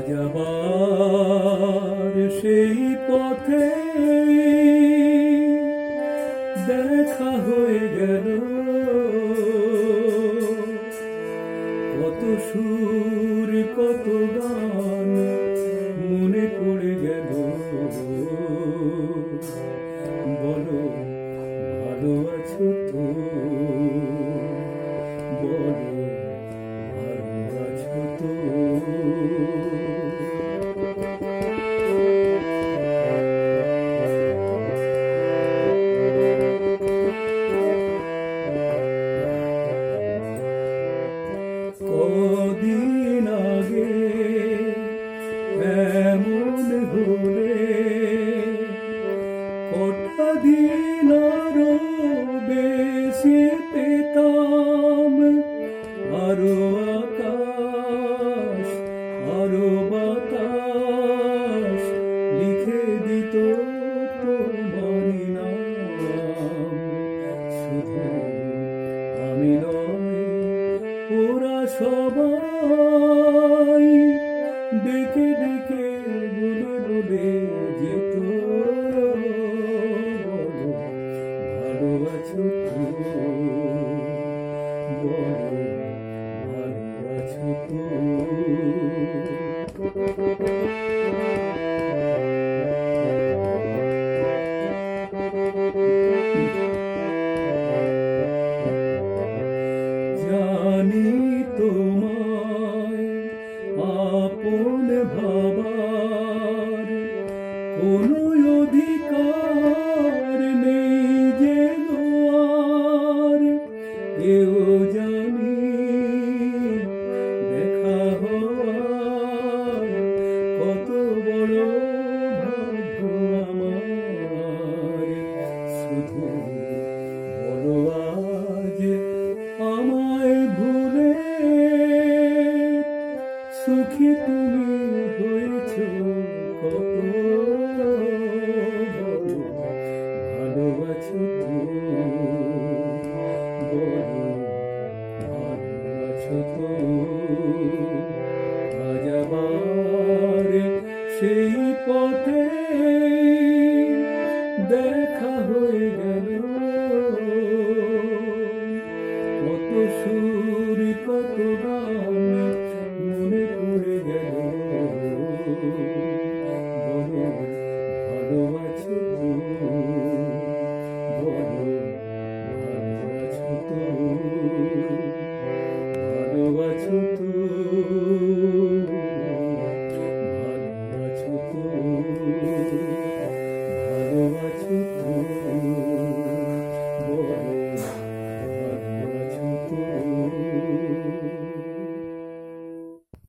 যাবার সেই পথে দেখা হয়ে গেল কত সুর কত গান মনে পড়ে গেল। বলো ভালো আছো তো, বলো ভালো আছো তো। কদিন আগে এমন হলে কটা দিন আরো বেশি পেতাম, আরো আকাশ আরো বাতাস লিখে দিত তোমারই নাম। শুধু আমি নয়, ওরা সবাই ডেকে ডেকে বলে বলে যেত, বলো ভালো আছো তো, বলো ভালো আছো তো। জানি তোমায় আপন ভাবার কোনো অধিকার নেই যে আর, এও জানি দেখা হওয়ার কত বড় ভাগ্য আমার। শুধু বলো আজ আমায় ভুলে সুখী তুমি হয়েছ কত, বলো ভালো আছো তো, বলো ভালো আছো তো। আজ আবার সেই পথে দেখা হয়ে গেল কত সুর কত গান মনে পড়ে গেল। বলো ভালো আছো তো, বলো ভালো আছো তো, ভালো আছো তো, ভালো আছো তো, ভালো আছো।